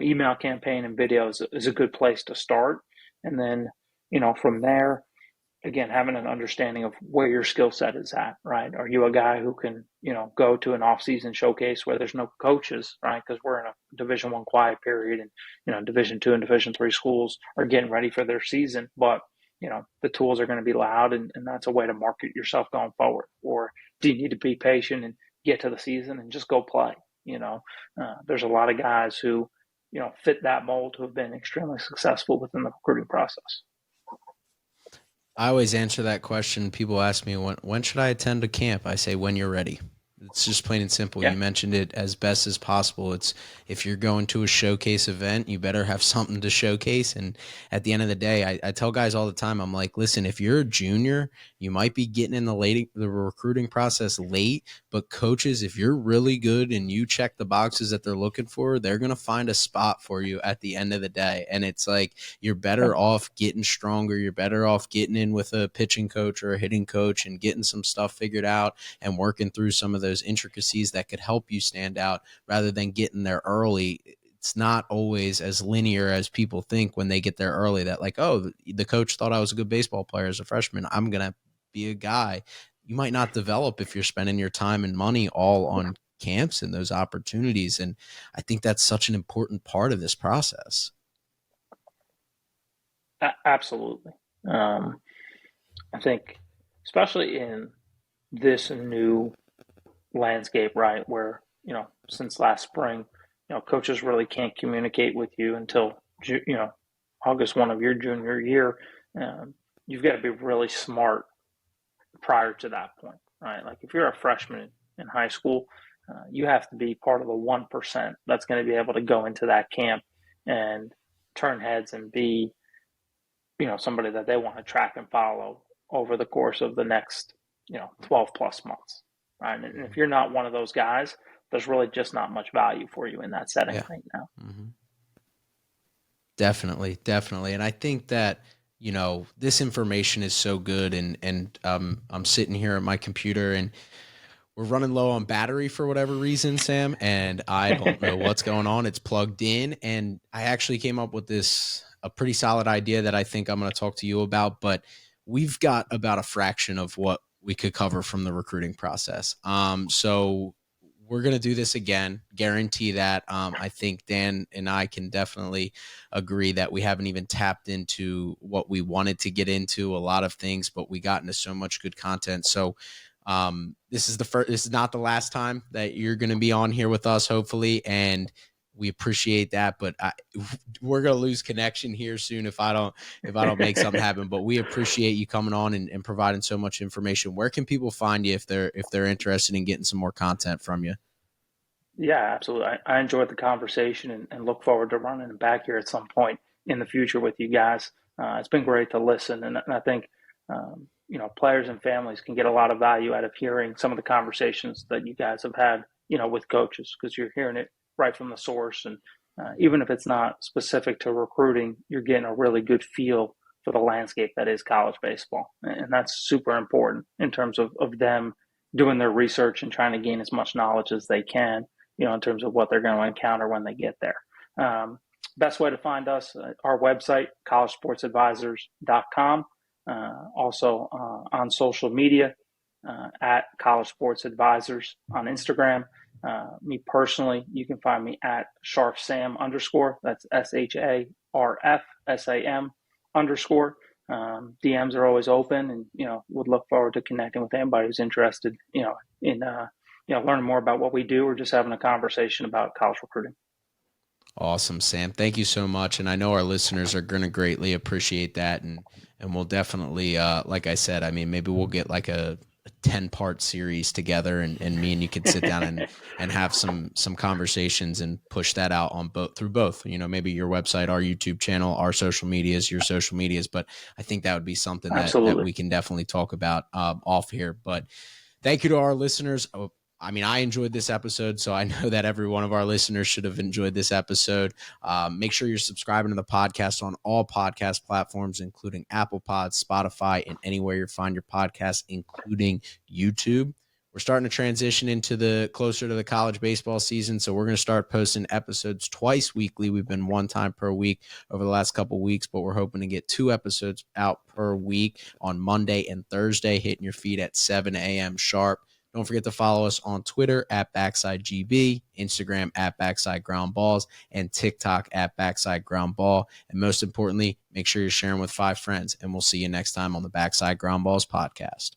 email campaign and videos is a good place to start, and then from there, again, having an understanding of where your skill set is at, right? Are you a guy who can, go to an off-season showcase where there's no coaches, right? Because we're in a Division I quiet period, and Division II and Division III schools are getting ready for their season, but the tools are going to be loud, and that's a way to market yourself going forward. Or do you need to be patient and get to the season and just go play? There's a lot of guys who, fit that mold who have been extremely successful within the recruiting process. I always answer that question. People ask me, when should I attend a camp? I say, when you're ready. It's just plain and simple. Yeah. You mentioned it as best as possible. It's if you're going to a showcase event, you better have something to showcase. And at the end of the day, I tell guys all the time, I'm like, listen, if you're a junior, you might be getting in the recruiting process late, but coaches, if you're really good and you check the boxes that they're looking for, they're going to find a spot for you at the end of the day. And it's like, you're better off getting stronger. You're better off getting in with a pitching coach or a hitting coach and getting some stuff figured out and working through some of those intricacies that could help you stand out rather than getting there early. It's not always as linear as people think when they get there early, that like, oh, the coach thought I was a good baseball player as a freshman, I'm going to be a guy. You might not develop if you're spending your time and money all on camps and those opportunities. And I think that's such an important part of this process. Absolutely. I think, especially in this new landscape, right, where, since last spring, coaches really can't communicate with you until, August 1 of your junior year. You've got to be really smart prior to that point, right? Like if you're a freshman in high school, you have to be part of the 1% that's going to be able to go into that camp and turn heads and be, somebody that they want to track and follow over the course of the next, 12 plus months, right? And if you're not one of those guys, there's really just not much value for you in that setting right now. Mm-hmm. Definitely. And I think that, this information is so good, and I'm sitting here at my computer and we're running low on battery for whatever reason, Sam, and I don't know what's going on. It's plugged in, and I actually came up with a pretty solid idea that I think I'm going to talk to you about, but we've got about a fraction of what we could cover from the recruiting process. So we're going to do this again, guarantee that. I think Dan and I can definitely agree that we haven't even tapped into what we wanted to get into, a lot of things, but we got into so much good content. So this is not the last time that you're going to be on here with us, hopefully. And we appreciate that, but we're going to lose connection here soon if I don't make something happen. But we appreciate you coming on and providing so much information. Where can people find you if they're interested in getting some more content from you? Yeah, absolutely. I enjoyed the conversation and look forward to running back here at some point in the future with you guys. It's been great to listen, and I think players and families can get a lot of value out of hearing some of the conversations that you guys have had, with coaches, because you're hearing it right from the source. And even if it's not specific to recruiting, you're getting a really good feel for the landscape that is college baseball. And that's super important in terms of them doing their research and trying to gain as much knowledge as they can, in terms of what they're going to encounter when they get there. Best way to find us, our website, collegesportsadvisors.com. Also on social media, at College Sports Advisors on Instagram. Me personally, you can find me at SharfSam _. That's SHARFSAM _. DMs are always open, and would look forward to connecting with anybody who's interested, in learning more about what we do, or just having a conversation about college recruiting. Awesome, Sam. Thank you so much. And I know our listeners are going to greatly appreciate that. And we'll definitely, like I said, I mean, maybe we'll get like a 10-part series together, and me and you could sit down and have some conversations and push that out on through both, maybe your website, our YouTube channel, our social medias, your social medias. But I think that would be something that we can definitely talk about off here. But thank you to our listeners. I mean, I enjoyed this episode, so I know that every one of our listeners should have enjoyed this episode. Make sure you're subscribing to the podcast on all podcast platforms, including Apple Pods, Spotify, and anywhere you find your podcasts, including YouTube. We're starting to transition into closer to the college baseball season, so we're going to start posting episodes twice weekly. We've been one time per week over the last couple of weeks, but we're hoping to get 2 episodes out per week on Monday and Thursday, hitting your feed at 7 a.m. sharp. Don't forget to follow us on Twitter at BacksideGB, Instagram at Backside Groundballs, and TikTok at Backside Groundball. And most importantly, make sure you're sharing with 5 friends. And we'll see you next time on the Backside Groundballs podcast.